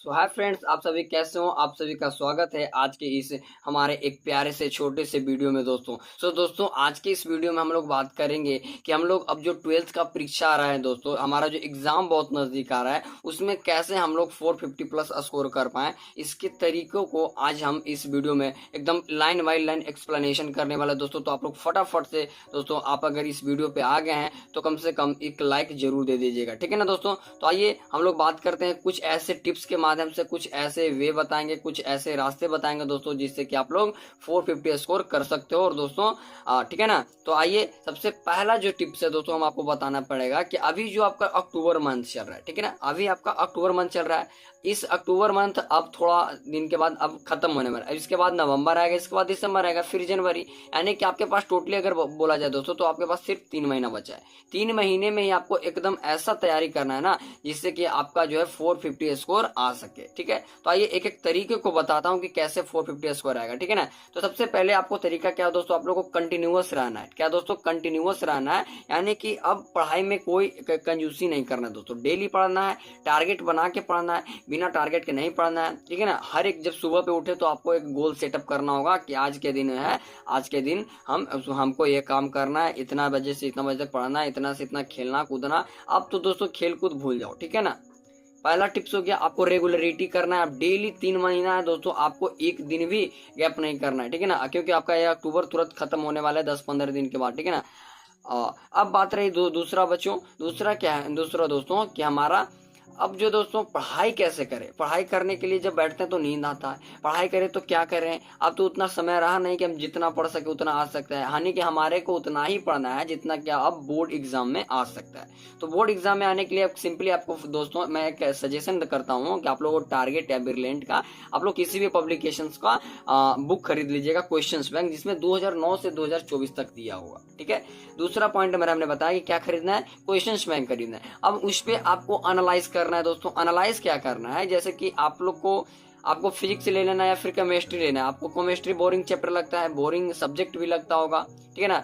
सो hi friends, आप सभी कैसे हो। आप सभी का स्वागत है आज के इस हमारे एक प्यारे से छोटे से वीडियो में दोस्तों। दोस्तों आज के इस वीडियो में हम लोग बात करेंगे कि हम लोग अब जो 12th का परीक्षा आ रहा है दोस्तों, हमारा जो एग्जाम बहुत नजदीक आ रहा है, उसमें कैसे हम लोग 450 प्लस स्कोर कर पाए, इसके तरीकों को आज हम इस वीडियो में एकदम लाइन बाई लाइन एक्सप्लेनेशन करने वाले दोस्तों। तो आप लोग फटाफट से दोस्तों, आप अगर इस वीडियो पे आ गए हैं तो कम से कम एक लाइक जरूर दे दीजिएगा, ठीक है ना दोस्तों। तो आइए हम लोग बात करते हैं कुछ ऐसे टिप्स के माध्यम से, कुछ ऐसे वे बताएंगे, कुछ ऐसे रास्ते बताएंगे दोस्तों, जिससे कि आप लोग 450 स्कोर कर सकते हो। और दोस्तों ठीक है ना, तो आइए सबसे पहला जो टिप्स है दोस्तों, हम आपको बताना पड़ेगा कि अभी जो आपका अक्टूबर मंथ चल रहा है, ठीक है ना, अभी आपका अक्टूबर मंथ चल रहा है। इस अक्टूबर मंथ अब थोड़ा दिन के बाद अब खत्म होने वाला है। इसके बाद नवंबर आएगा, इसके बाद दिसंबर आएगा, फिर जनवरी, यानी कि आपके पास टोटली अगर बोला जाए दोस्तों तो आपके पास सिर्फ 3 महीना बचा है। 3 महीने में ही आपको एकदम ऐसा तैयारी करना है ना, जिससे कि आपका जो है 450 स्कोर आ सके, ठीक है। तो आइए एक एक तरीके को बताता हूँ कि कैसे 450 स्कोर आएगा, ठीक है ना। तो सबसे पहले आपको तरीका क्या है दोस्तों, आप लोगों को कंटिन्यूअस रहना है। क्या दोस्तों, कंटिन्यूअस रहना है, यानी कि अब पढ़ाई में कोई कंजूसी नहीं करना है दोस्तों। डेली पढ़ना है, टारगेट बना के पढ़ना है, बिना टारगेट के नहीं पढ़ना है, ठीक है ना। हर एक जब सुबह पे उठे तो आपको एक गोल सेटअप करना होगा कि आज के दिन है, आज के दिन हमको ये काम करना है, इतना बजे से इतना बजे तक पढ़ना है, इतना से इतना खेलना कूदना। अब तो दोस्तों खेल कूद भूल जाओ, ठीक है ना। पहला टिप्स हो गया, आपको रेगुलरिटी करना है। अब डेली 3 महीना है दोस्तों, आपको एक दिन भी गैप नहीं करना है, ठीक है ना, क्योंकि आपका यह अक्टूबर तुरंत खत्म होने वाला है 10-15 दिन के बाद, ठीक है ना। अब बात रही दूसरा बच्चों, दूसरा क्या है, दूसरा दोस्तों कि हमारा अब जो दोस्तों पढ़ाई कैसे करें। पढ़ाई करने के लिए जब बैठते हैं तो नींद आता है, पढ़ाई करें तो क्या करें। अब तो उतना समय रहा नहीं कि हम जितना पढ़ सके उतना आ सकता है, यानी कि हमारे को उतना ही पढ़ना है जितना क्या अब बोर्ड एग्जाम में आ सकता है। तो बोर्ड एग्जाम में आने के लिए सिंपली आपको दोस्तों मैं एक सजेशन करता हूँ कि आप लोगों को टारगेट या ब्रिलियंट का आप लोग किसी भी पब्लिकेशन का बुक खरीद लीजिएगा, क्वेश्चन बैंक, जिसमें 2009 से 2024 तक दिया होगा, ठीक है। दूसरा पॉइंट मेरा हमने बताया कि क्या खरीदना है, क्वेश्चन बैंक खरीदना है। अब उस पर आपको एनालाइज करना है दोस्तों। एनालाइज क्या करना है, जैसे कि आप लोग को आपको फिजिक्स ले लेना है या फिर केमिस्ट्री लेना है। आपको केमिस्ट्री बोरिंग चैप्टर लगता है, बोरिंग सब्जेक्ट भी लगता होगा, ठीक है ना।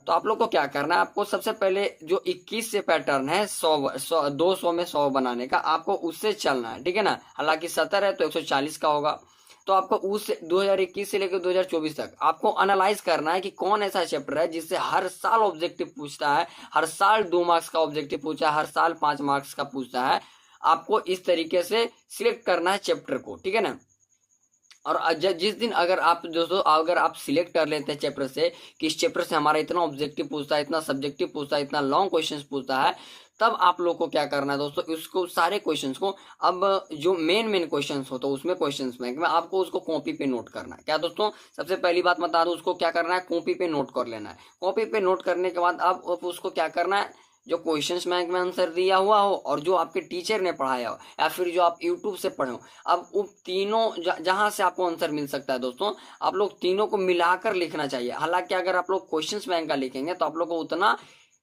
तो आप लोग को क्या करना है, आपको सबसे पहले जो 21 से पैटर्न है 200 में 100 बनाने का, आपको उससे चलना है, ठीक है ना। हालांकि 70 है तो 140 का होगा। तो आपको उस 2021 से लेकर 2024 तक आपको एनालाइज करना है कि कौन ऐसा चैप्टर है जिससे हर साल ऑब्जेक्टिव पूछता है, हर साल 2 मार्क्स का ऑब्जेक्टिव पूछा है, हर साल 5 मार्क्स का पूछता है। आपको इस तरीके से सिलेक्ट करना है चैप्टर को, ठीक है ना। और जिस दिन अगर आप दोस्तों अगर आप सिलेक्ट कर लेते हैं चैप्टर से कि इस चैप्टर से हमारा इतना ऑब्जेक्टिव पूछता है, इतना सब्जेक्टिव पूछता है, इतना लॉन्ग क्वेश्चंस पूछता है, तब आप लोग को क्या करना है दोस्तों, उसको सारे क्वेश्चंस को, अब जो मेन क्वेश्चंस हो तो उसमें क्वेश्चंस बैंक में आपको उसको कॉपी पे नोट करना है। क्या दोस्तों, सबसे पहली बात बता दूं, उसको क्या करना है, कॉपी पे नोट कर लेना है। कॉपी पे नोट करने के बाद आप उसको क्या करना है, जो क्वेश्चंस बैंक में आंसर दिया हुआ हो और जो आपके टीचर ने पढ़ाया हो या फिर जो आप यूट्यूब से पढ़े हो, अब उन तीनों जहां से आपको आंसर मिल सकता है दोस्तों, आप लोग तीनों को मिलाकर लिखना चाहिए। हालांकि अगर आप लोग क्वेश्चंस बैंक का लिखेंगे तो आप लोग को उतना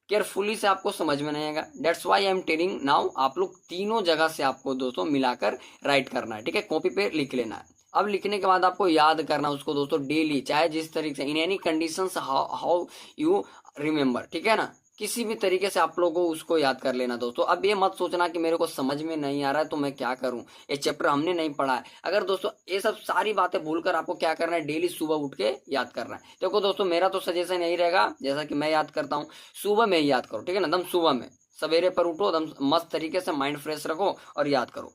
केयरफुली से आपको समझ में नहीं आएगा। That's why I am telling now, आप लोग तीनों जगह से आपको दोस्तों मिलाकर राइट करना है, ठीक है, कॉपी पे लिख लेना है। अब लिखने के बाद आपको याद करना उसको दोस्तों डेली, चाहे जिस तरीके से, in any conditions how you remember, ठीक है ना, किसी भी तरीके से आप लोगों को उसको याद कर लेना दोस्तों। अब ये मत सोचना कि मेरे को समझ में नहीं आ रहा है तो मैं क्या करूं, ये चैप्टर हमने नहीं पढ़ा है। अगर दोस्तों ये सब सारी बातें भूलकर आपको क्या करना है, डेली सुबह उठ के याद करना है। देखो दोस्तों, मेरा तो सजेशन यही रहेगा, जैसा कि मैं याद करता हूँ, सुबह में ही याद करो, ठीक है ना, एकदम सुबह में सवेरे पर उठो, एकदम मस्त तरीके से माइंड फ्रेश रखो और याद करो,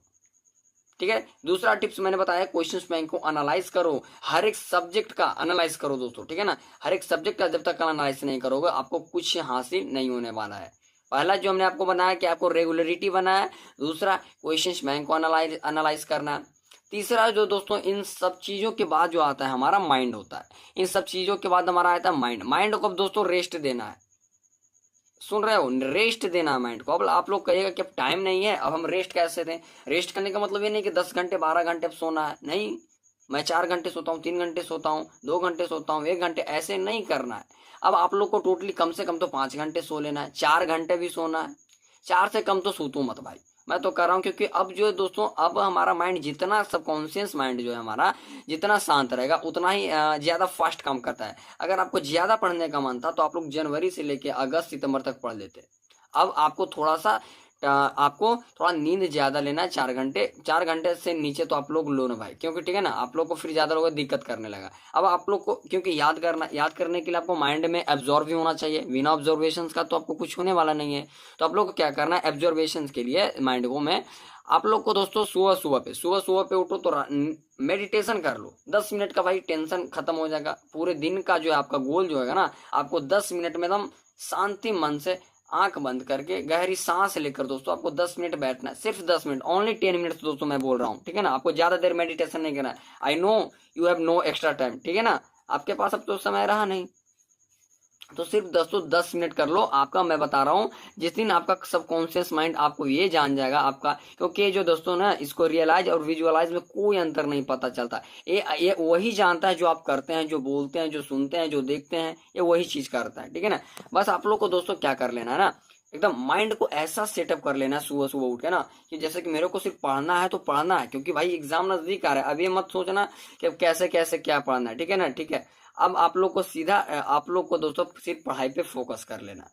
ठीक है। दूसरा टिप्स मैंने बताया, क्वेश्चंस बैंक को एनालाइज करो, हर एक सब्जेक्ट का एनालाइज करो दोस्तों, ठीक है ना। हर एक सब्जेक्ट का जब तक एनालाइज नहीं करोगे आपको कुछ हासिल नहीं होने वाला है। पहला जो हमने आपको बनाया कि आपको रेगुलरिटी बनाया, दूसरा क्वेश्चंस बैंक को एनालाइज करना, तीसरा जो दोस्तों इन सब चीजों के बाद जो आता है हमारा माइंड होता है। इन सब चीजों के बाद हमारा आता है माइंड। माइंड को अब दोस्तों रेस्ट देना है, सुन रहे हो, रेस्ट देना माइंड को। अब आप लोग कहिएगा कि अब टाइम नहीं है, अब हम रेस्ट कैसे दें। रेस्ट करने का मतलब ये नहीं कि 10 घंटे 12 घंटे अब सोना है, नहीं। मैं 4 घंटे सोता हूँ, 3 घंटे सोता हूँ, 2 घंटे सोता हूँ, 1 घंटे, ऐसे नहीं करना है। अब आप लोग को टोटली कम से कम तो 5 घंटे सो लेना है, 4 घंटे भी सोना है। 4 से कम तो सूतू मत भाई, मैं तो कर रहा हूँ, क्योंकि अब जो है दोस्तों, अब हमारा माइंड जितना सबकॉन्शियस माइंड जो है हमारा जितना शांत रहेगा उतना ही ज्यादा फास्ट काम करता है। अगर आपको ज्यादा पढ़ने का मन था तो आप लोग जनवरी से लेके अगस्त सितंबर तक पढ़ लेते। अब आपको थोड़ा सा आपको थोड़ा नींद ज्यादा लेना है, 4 घंटे, 4 घंटे से नीचे तो आप लोग लो ना भाई, क्योंकि ठीक है ना, आप लोग को फिर ज्यादा लोगों को दिक्कत करने लगा। अब आप लोग को क्योंकि याद करने के लिए आपको माइंड में एब्जॉर्व भी होना चाहिए, बिना ऑब्जर्वेशन का तो आपको कुछ होने वाला नहीं है। तो आप लोग को क्या करना है, एब्जॉर्वेशन के लिए माइंड को मैं आप लोग को दोस्तों सुबह पे उठो तो मेडिटेशन कर लो 10 मिनट का, भाई टेंशन खत्म हो जाएगा। पूरे दिन का जो है आपका गोल जो है ना, आपको 10 मिनट में एकदम शांति मन से आंख बंद करके गहरी सांस लेकर दोस्तों आपको 10 मिनट बैठना है, सिर्फ 10 मिनट, ओनली 10 मिनट्स दोस्तों मैं बोल रहा हूँ, ठीक है ना। आपको ज्यादा देर मेडिटेशन नहीं करना है। I know you have no extra time, ठीक है ना, आपके पास अब तो समय रहा नहीं, तो सिर्फ 10 कर लो। आपका मैं बता रहा हूँ, जिस दिन आपका सबकॉन्शियस माइंड आपको ये जान जाएगा आपका, क्योंकि जो दोस्तों ना इसको रियलाइज और विजुअलाइज में कोई अंतर नहीं पता चलता। ये वही जानता है जो आप करते हैं, जो बोलते हैं, जो सुनते हैं, जो देखते हैं, ये वही चीज करता है, ठीक है ना। बस आप लोग को दोस्तों क्या कर लेना है ना, एकदम माइंड को ऐसा सेटअप कर लेना है सुबह सुबह उठ के ना, कि जैसे कि मेरे को सिर्फ पढ़ना है तो पढ़ना है, क्योंकि भाई एग्जाम नजदीक आ रहा है। अब ये मत सोचना कि कैसे कैसे क्या पढ़ना है, ठीक है ना, ठीक है। अब आप लोग को सीधा आप लोग को दोस्तों सिर्फ पढ़ाई पे फोकस कर लेना,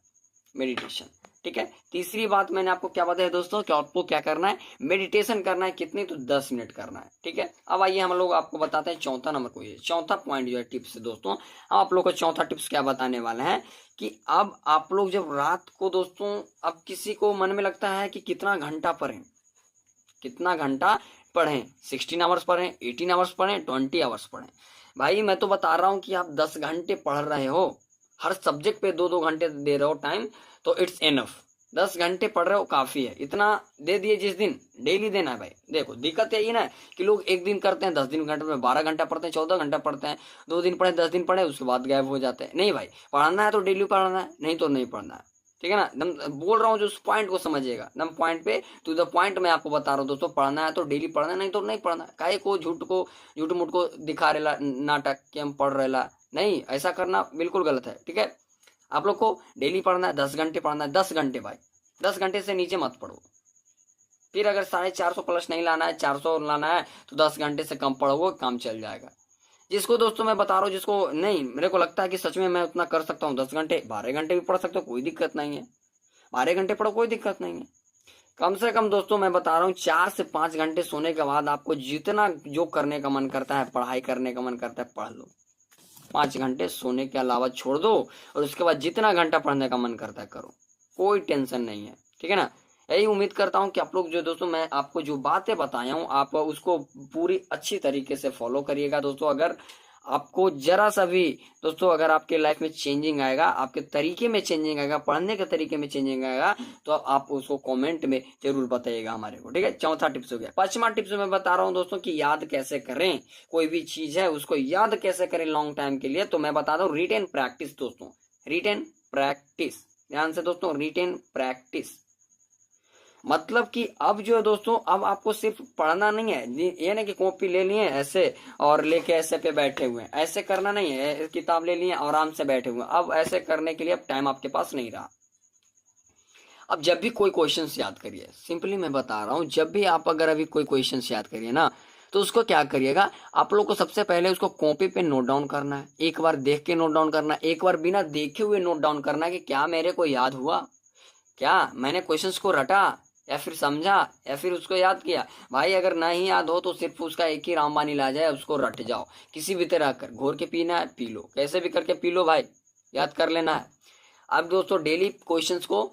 मेडिटेशन, ठीक है। तीसरी बात मैंने आपको क्या बताया दोस्तों, कि आपको क्या करना है, मेडिटेशन करना है, कितनी तो 10 मिनट करना है, ठीक है। अब आइए हम लोग आपको बताते हैं चौथा नंबर को, ये चौथा पॉइंट जो है टिप्स दोस्तों, हम आप लोग को चौथा टिप्स क्या बताने वाले हैं, कि अब आप लोग जब रात को दोस्तों, अब किसी को मन में लगता है कि कितना घंटा पढ़ें, कितना घंटा पढ़ें, 16 आवर्स पढ़ें, 18 आवर्स पढ़ें, 20 आवर्स पढ़ें। भाई मैं तो बता रहा हूं कि आप 10 घंटे पढ़ रहे हो, हर सब्जेक्ट पे 2-2 घंटे दे रहे हो टाइम, तो इट्स एनफ। 10 घंटे पढ़ रहे हो काफी है, इतना दे दिए जिस दिन, डेली देना है भाई। देखो दिक्कत यही ना कि लोग एक दिन करते हैं 10 दिन घंटे में 12 घंटा पढ़ते हैं, 14 घंटा पढ़ते हैं, 2 दिन पढ़े 10 दिन पढ़े उसके बाद गायब हो जाते हैं। नहीं भाई, पढ़ना है तो डेली पढ़ना है, नहीं तो नहीं पढ़ना है, ठीक है ना। एकदम बोल रहा हूँ जो उस पॉइंट को समझिएगा, एकदम पॉइंट पे टू द पॉइंट मैं आपको बता रहा हूँ दोस्तों, पढ़ना है तो डेली पढ़ना है, नहीं तो नहीं पढ़ना। काहे को झूठ मूठ को दिखा रेला नाटक कि हम पढ़ रेला, नहीं, ऐसा करना बिल्कुल गलत है, ठीक है। आप लोग को डेली पढ़ना है, 10 घंटे पढ़ना है, 10 घंटे भाई, 10 घंटे से नीचे मत पढ़ो। फिर अगर 450 प्लस नहीं लाना है, 400 लाना है, तो 10 घंटे से कम पढ़ोगे, काम चल जाएगा। जिसको दोस्तों मैं बता रहा हूँ, जिसको नहीं मेरे को लगता है कि सच में मैं उतना कर सकता हूँ, 10 घंटे 12 घंटे भी पढ़ सकता हूँ, कोई दिक्कत नहीं है, 12 घंटे पढ़ो कोई दिक्कत नहीं है। कम से कम दोस्तों मैं बता रहा हूँ 4 से 5 घंटे सोने के बाद आपको जितना जो करने का मन करता है, पढ़ाई करने का मन करता है, पढ़ लो। 5 घंटे सोने के अलावा छोड़ दो, और उसके बाद जितना घंटा पढ़ने का मन करता है करो, कोई टेंशन नहीं है, ठीक है ना। यही उम्मीद करता हूँ कि आप लोग जो दोस्तों मैं आपको जो बातें बताया हूँ, आप उसको पूरी अच्छी तरीके से फॉलो करिएगा दोस्तों। अगर आपको जरा सा भी दोस्तों, अगर आपके लाइफ में चेंजिंग आएगा, आपके तरीके में चेंजिंग आएगा, पढ़ने के तरीके में चेंजिंग आएगा, तो आप उसको कमेंट में जरूर बताइएगा हमारे को, ठीक है। चौथा टिप्स हो गया। पांचवा टिप्स मैं बता रहा हूँ दोस्तों कि याद कैसे करें, कोई भी चीज है उसको याद कैसे करें लॉन्ग टाइम के लिए, तो मैं बता दूं रिटेन प्रैक्टिस दोस्तों, रिटेन प्रैक्टिस, ध्यान से दोस्तों, रिटेन प्रैक्टिस। मतलब कि अब जो है दोस्तों, अब आपको सिर्फ पढ़ना नहीं है, ये ना कि कॉपी ले लिए ऐसे और लेके ऐसे पे बैठे हुए हैं, ऐसे करना नहीं है, किताब ले लिए आराम से बैठे हुए हैं। अब ऐसे करने के लिए अब टाइम आपके पास नहीं रहा। अब जब भी कोई क्वेश्चन याद करिए, सिंपली मैं बता रहा हूं, जब भी आप अगर अभी कोई क्वेश्चन याद करिए ना, तो उसको क्या करिएगा, आप लोग को सबसे पहले उसको कॉपी पे नोट डाउन करना है, एक बार देख के नोट डाउन करना है, एक बार बिना देखे हुए नोट डाउन करना है कि क्या मेरे को याद हुआ, क्या मैंने क्वेश्चंस को रटा या फिर समझा या फिर उसको याद किया। भाई अगर नहीं याद हो तो सिर्फ उसका एक ही रामबाण इलाज है, उसको रट जाओ, किसी भी तरह कर घोर के पीना है, पी लो, कैसे भी करके पी लो भाई, याद कर लेना है। अब दोस्तों डेली क्वेश्चंस को,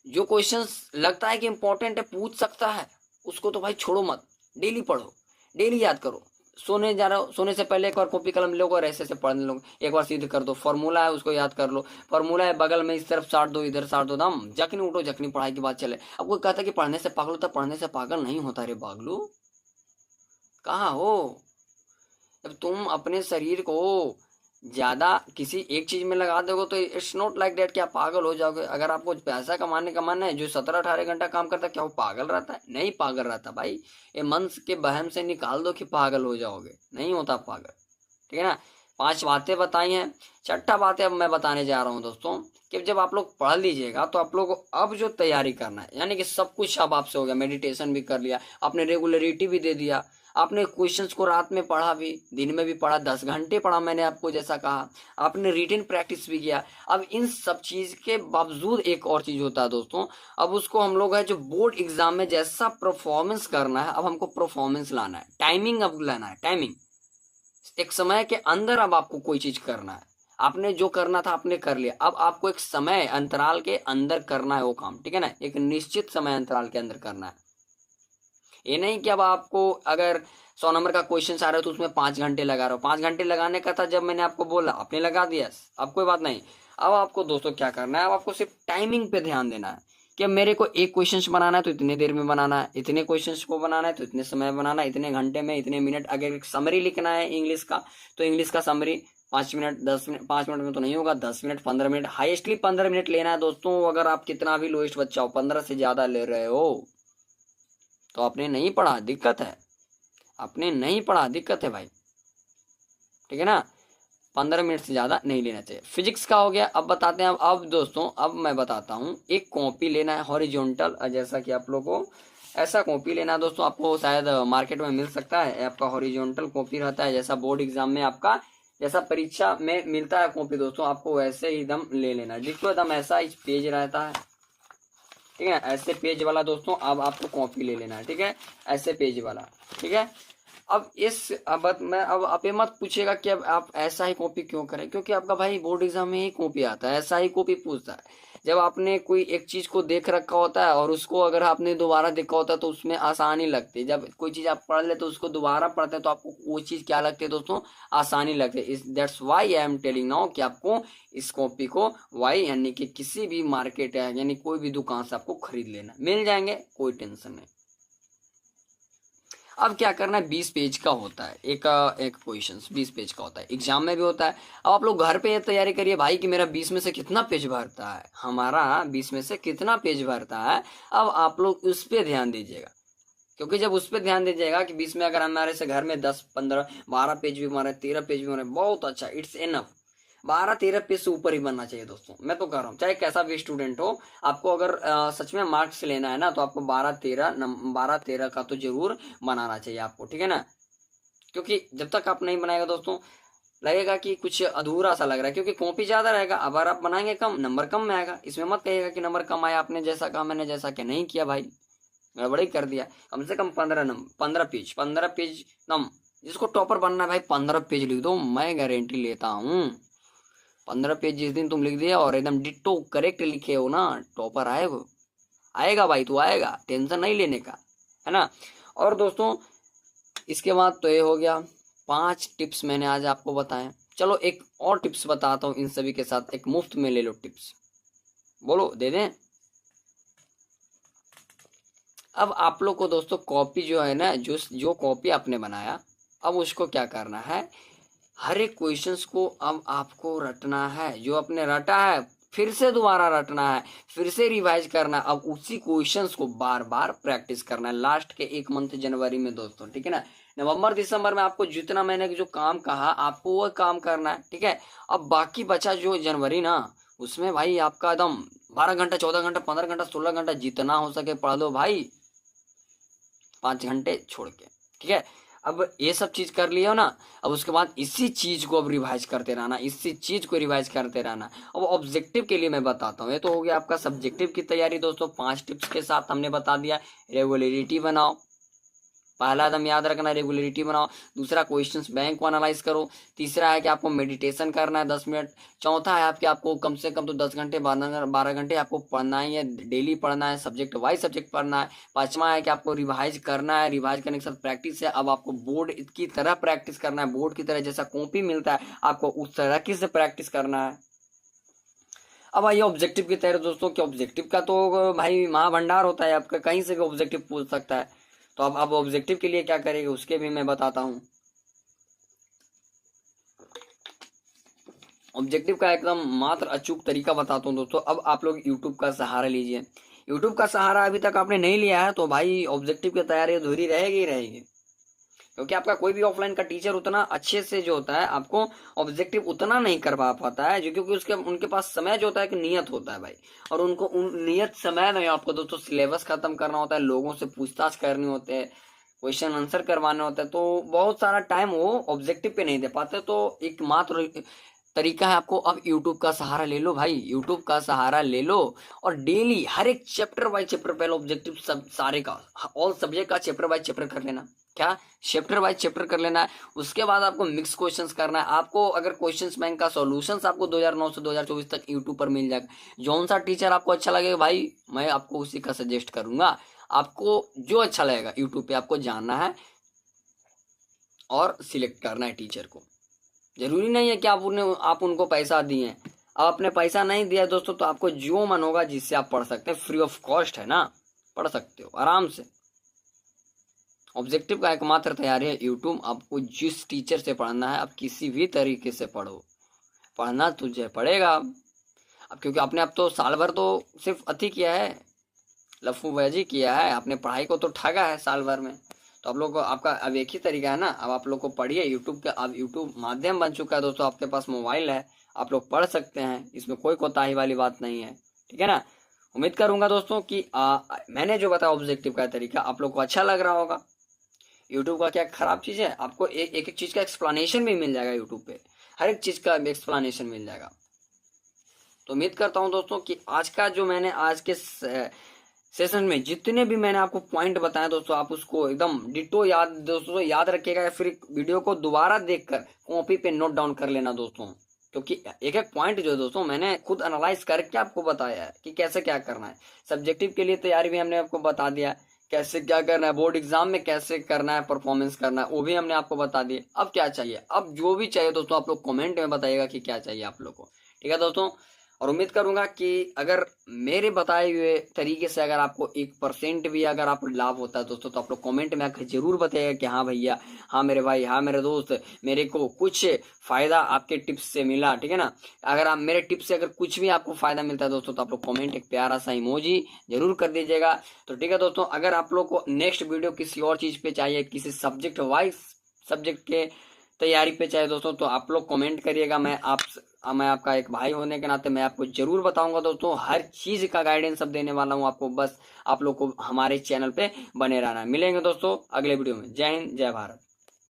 जो क्वेश्चंस लगता है कि इंपॉर्टेंट है, पूछ सकता है, उसको तो भाई छोड़ो मत, डेली पढ़ो, डेली याद करो। सोने जा रहे हो, सोने से पहले एक बार कॉपी कलम लोगे और ऐसे पढ़ने लोगे, एक बार सीधे कर दो, फॉर्मूला है उसको याद कर लो, फॉर्मूला है बगल में इस तरफ साट दो, इधर साट दो, दम जखनी उठो जखनी पढ़ाई की बात चले। अब कोई कहता है कि पढ़ने से पागल होता, पढ़ने से पागल नहीं होता रे पागलू, कहाँ हो। जब तुम अपने शरीर को ज्यादा किसी एक चीज में लगा दोगे तो इट्स नॉट लाइक दैट कि आप पागल हो जाओगे। अगर आपको पैसा कमाने का मन है, जो 17-18 घंटा काम करता है, क्या वो पागल रहता है? नहीं पागल रहता भाई। ये मन के बहम से निकाल दो कि पागल हो जाओगे, नहीं होता पागल, ठीक है ना। 5 बातें बताई हैं, छठा बातें अब मैं बताने जा रहा हूँ दोस्तों, कि जब आप लोग पढ़ लीजिएगा तो आप लोग को अब जो तैयारी करना है, यानी कि सब कुछ अब आपसे हो गया, मेडिटेशन भी कर लिया आपने, रेगुलरिटी भी दे दिया, आपने क्वेश्चंस को रात में पढ़ा भी, दिन में भी पढ़ा, 10 घंटे पढ़ा मैंने आपको जैसा कहा, आपने रिटन प्रैक्टिस भी किया। अब इन सब चीज के बावजूद एक और चीज होता है दोस्तों, अब उसको हम लोग है जो बोर्ड एग्जाम में जैसा परफॉर्मेंस करना है, अब हमको परफॉर्मेंस लाना है, टाइमिंग अब लाना है, टाइमिंग एक समय के अंदर अब आपको कोई चीज करना है। आपने जो करना था आपने कर लिया, अब आपको एक समय अंतराल के अंदर करना है वो काम, ठीक है ना, एक निश्चित समय अंतराल के अंदर करना है। ये नहीं कि अब आपको अगर 100 नंबर का क्वेश्चन आ रहा है तो उसमें 5 घंटे लगा रहा हो, 5 घंटे लगाने का था जब मैंने आपको बोला आपने लगा दिया, अब कोई बात नहीं। अब आपको दोस्तों क्या करना है, अब आपको सिर्फ टाइमिंग पे ध्यान देना है कि मेरे को एक क्वेश्चन बनाना है तो इतने देर में बनाना है, इतने क्वेश्चन को बनाना है तो इतने समय बनाना है, इतने घंटे में, इतने मिनट। अगर समरी लिखना है इंग्लिश का तो इंग्लिश का समरी 5 मिनट, 10 मिनट, 5 मिनट में तो नहीं होगा, 10 मिनट, 15 मिनट, हाईएस्टली 15 मिनट लेना है दोस्तों। अगर आप कितना भी लोएस्ट बच्चा हो, 15 से ज्यादा ले रहे हो तो आपने नहीं पढ़ा, दिक्कत है, आपने नहीं पढ़ा, दिक्कत है भाई, ठीक है ना। 15 मिनट से ज्यादा नहीं लेना चाहिए। फिजिक्स का हो गया। अब बताते हैं, अब दोस्तों अब मैं बताता हूँ, एक कॉपी लेना है हॉरिजॉन्टल, जैसा कि आप लोगों को ऐसा कॉपी लेना है दोस्तों, आपको शायद मार्केट में मिल सकता है, आपका हॉरिजॉन्टल कॉपी रहता है, जैसा बोर्ड एग्जाम में आपका जैसा परीक्षा में मिलता है कॉपी दोस्तों, आपको वैसे ही एकदम ले लेना है, देखो एकदम ऐसा ही पेज रहता है, ठीक है, ऐसे पेज वाला दोस्तों। अब आपको कॉपी ले लेना है, ठीक है, ऐसे पेज वाला, ठीक है। अब इस अब मैं अब आप ये मत पूछेगा कि अब आप ऐसा ही कॉपी क्यों करें, क्योंकि आपका भाई बोर्ड एग्जाम में ही कॉपी आता है, ऐसा ही कॉपी पूछता है। जब आपने कोई एक चीज को देख रखा होता है और उसको अगर आपने दोबारा देखा होता है तो उसमें आसानी लगती है। जब कोई चीज आप पढ़ ले तो उसको दोबारा पढ़ते हैं तो आपको वो चीज क्या लगती है दोस्तों, आसानी लगती है। That's why I am telling now कि आपको इस कॉपी को वाई यानी कि किसी भी मार्केट है यानी कोई भी दुकान से आपको खरीद लेना, मिल जाएंगे, कोई टेंशन नहीं। अब क्या करना है, 20 पेज का होता है एक क्वेश्चन, 20 पेज का होता है, एग्जाम में भी होता है। अब आप लोग घर पे ये तैयारी करिए भाई कि मेरा 20 में से कितना पेज भरता है, हमारा 20 में से कितना पेज भरता है। अब आप लोग उस पर ध्यान दीजिएगा, क्योंकि जब उस पर ध्यान दीजिएगा कि 20 में अगर हमारे से घर में 10, 15, 12 पेज भी हमारे, 13 पेज भी हमारे, बहुत अच्छा, इट्स इनफ। 12-13 पेज से ऊपर ही बनना चाहिए दोस्तों, मैं तो कह रहा हूँ चाहे कैसा भी स्टूडेंट हो, आपको अगर सच में मार्क्स लेना है ना तो आपको 12-13 का तो जरूर बनाना चाहिए आपको, ठीक है ना। क्योंकि जब तक आप नहीं बनाएगा दोस्तों लगेगा कि कुछ अधूरा सा लग रहा है, क्योंकि कॉपी ज्यादा रहेगा। अगर आप बनाएंगे कम, नंबर कम में आएगा। इसमें मत कहिएगा कि नंबर कम आया, आपने जैसा कहा मैंने जैसा क्या नहीं किया भाई, गड़बड़ी कर दिया। कम से कम 15 पेज कम, जिसको टॉपर बनना है भाई 15 पेज लिख दो, मैं गारंटी लेता हूँ 15 पेज जिस दिन तुम लिख दिया और एकदम डिट्टो करेक्ट लिखे हो ना, टॉपर आएगा, आएगा भाई, तू आएगा, टेंशन नहीं लेने का, है ना। और दोस्तों इसके बाद तो ये हो गया 5 टिप्स मैंने आज आपको बताए। चलो एक और टिप्स बताता हूँ इन सभी के साथ, एक मुफ्त में ले लो टिप्स, बोलो दे दें। अब आप लोग को दोस्तों कॉपी जो है ना, जो कॉपी आपने बनाया, अब उसको क्या करना है, हर एक क्वेश्चंस को अब आपको रटना है, जो आपने रटा है फिर से दोबारा रटना है, फिर से रिवाइज करना है। अब उसी क्वेश्चंस को बार बार प्रैक्टिस करना है लास्ट के 1 मंथ जनवरी में दोस्तों, ठीक है ना। नवंबर दिसंबर में आपको जितना मैंने जो काम कहा आपको वो काम करना है, ठीक है। अब बाकी बचा जो जनवरी ना, उसमें भाई आपका एकदम 12 घंटा, 14 घंटा, 15 घंटा, 16 घंटा जितना हो सके पढ़ लो भाई, 5 घंटे छोड़ के, ठीक है। अब ये सब चीज कर लिया हो ना, अब उसके बाद इसी चीज को अब रिवाइज करते रहना, इसी चीज को रिवाइज करते रहना। अब ऑब्जेक्टिव के लिए मैं बताता हूँ, ये तो हो गया आपका सब्जेक्टिव की तैयारी दोस्तों, 5 टिप्स के साथ हमने बता दिया। रेगुलरिटी बनाओ, पहला एकदम याद रखना, रेगुलरिटी बनाओ। दूसरा क्वेश्चंस बैंक को एनालाइज करो। तीसरा है कि आपको मेडिटेशन करना है 10 मिनट। चौथा है आपको कम से कम तो 10 घंटे 12 घंटे आपको पढ़ना ही है, डेली पढ़ना है, सब्जेक्ट वाइज सब्जेक्ट पढ़ना है। पांचवा है कि आपको रिवाइज करना है, रिवाइज करने के साथ प्रैक्टिस है। अब आपको बोर्ड की तरह प्रैक्टिस करना है, बोर्ड की तरह जैसा कॉपी मिलता है आपको उस तरह की से प्रैक्टिस करना है। अब आइए ऑब्जेक्टिव की तैयारी दोस्तों, कि ऑब्जेक्टिव का तो भाई महाभंडार होता है, आपका कहीं से भी ऑब्जेक्टिव पूछ सकता है। तो अब ऑब्जेक्टिव के लिए क्या करेंगे उसके भी मैं बताता हूँ। ऑब्जेक्टिव का एकदम मात्र अचूक तरीका बताता हूँ दोस्तों। अब आप लोग यूट्यूब का सहारा लीजिए। यूट्यूब का सहारा अभी तक आपने नहीं लिया है तो भाई ऑब्जेक्टिव की तैयारी अधूरी रहेगी ही रहेगी, क्योंकि आपका कोई भी ऑफलाइन का टीचर उतना अच्छे से जो होता है आपको ऑब्जेक्टिव उतना नहीं करवा पाता है, जो क्योंकि उसके उनके पास समय जो होता है कि नियत होता है भाई, और उनको उन नियत समय में आपको दोस्तों सिलेबस खत्म करना होता है, लोगों से पूछताछ करनी होती है, क्वेश्चन आंसर करवाने होते हैं, तो बहुत सारा टाइम वो ऑब्जेक्टिव पे नहीं दे पाते। तो एक मात्र तरीका है आपको, अब यूट्यूब का सहारा ले लो भाई, यूट्यूब का सहारा ले लो और डेली हर एक चैप्टर बाय चैप्टर, पहले ऑब्जेक्टिव सब सारे का, ऑल सब्जेक्ट का चैप्टर बाय चैप्टर कर लेना। क्या चैप्टर बाय चैप्टर कर लेना है। उसके बाद आपको मिक्स क्वेश्चंस करना है। आपको अगर क्वेश्चंस बैंक का सॉल्यूशंस आपको 2009 से 2024 तक यूट्यूब पर मिल जाएगा। जौन सा टीचर आपको अच्छा लगेगा भाई, मैं आपको उसी का सजेस्ट करूंगा। आपको जो अच्छा लगेगा यूट्यूब पे आपको जानना है और सिलेक्ट करना है टीचर को। जरूरी नहीं है कि आप उनको पैसा दिए। अब आपने पैसा नहीं दिया दोस्तों, तो आपको जो मन होगा जिससे आप पढ़ सकते हैं, फ्री ऑफ कॉस्ट है ना, पढ़ सकते हो आराम से। ऑब्जेक्टिव का एकमात्र तैयारी है यूट्यूब। आपको जिस टीचर से पढ़ना है, आप किसी भी तरीके से पढ़ो, पढ़ना तुझे पड़ेगा। अब क्योंकि आपने अब तो साल भर तो सिर्फ अति किया है, लफूबाजी किया है, आपने पढ़ाई को तो ठगा है साल भर में। तो आप लोग को आपका अब एक ही तरीका है ना, अब आप लोग को पढ़िए यूट्यूब का। अब यूट्यूब माध्यम बन चुका है दोस्तों, आपके पास मोबाइल है, आप लोग पढ़ सकते हैं, इसमें कोई कोताही वाली बात नहीं है। ठीक है ना। उम्मीद करूंगा दोस्तों कि मैंने जो बताया ऑब्जेक्टिव का तरीका आप लोग को अच्छा लग रहा होगा। यूट्यूब का क्या खराब चीज है, आपको एक एक चीज का एक्सप्लेनेशन भी मिल जाएगा यूट्यूब पे, हर एक चीज का एक्सप्लेनेशन मिल जाएगा। तो उम्मीद करता हूं दोस्तों कि आज का जो मैंने आज के सेशन में जितने भी मैंने आपको पॉइंट बताए दोस्तों, आप उसको एकदम डिटो याद दोस्तों याद रखिएगा, या फिर वीडियो को दोबारा देखकर कॉपी पे नोट डाउन कर लेना दोस्तों। क्योंकि एक एक पॉइंट जो दोस्तों मैंने खुद एनालाइज करके आपको बताया है कि कैसे क्या करना है। सब्जेक्टिव के लिए तैयारी भी हमने आपको बता दिया, कैसे क्या करना है, बोर्ड एग्जाम में कैसे करना है, परफॉर्मेंस करना है, वो भी हमने आपको बता दिया। अब क्या चाहिए, अब जो भी चाहिए दोस्तों आप लोग कमेंट में बताइएगा कि क्या चाहिए आप लोग को। ठीक है दोस्तों। और उम्मीद करूंगा कि अगर मेरे बताए हुए तरीके से अगर आपको 1% भी अगर आपको लाभ होता है दोस्तों, तो आप लोग कमेंट में आकर जरूर बताइएगा कि हाँ भैया, हाँ मेरे भाई, हाँ मेरे दोस्त, मेरे को कुछ फायदा आपके टिप्स से मिला। ठीक है ना। अगर आप मेरे टिप्स से अगर कुछ भी आपको फायदा मिलता है दोस्तों, तो आप लोग कमेंट एक प्यारा सा इमोजी जरूर कर दीजिएगा। तो ठीक है दोस्तों, अगर आप लोग को नेक्स्ट वीडियो किसी और चीज पे चाहिए, किसी सब्जेक्ट वाइज सब्जेक्ट के तैयारी पे चाहिए दोस्तों, तो आप लोग कमेंट करिएगा। मैं आपका एक भाई होने के नाते मैं आपको जरूर बताऊंगा दोस्तों, हर चीज का गाइडेंस सब देने वाला हूं आपको। बस आप लोग को हमारे चैनल पे बने रहना है। मिलेंगे दोस्तों अगले वीडियो में। जय हिंद, जय भारत।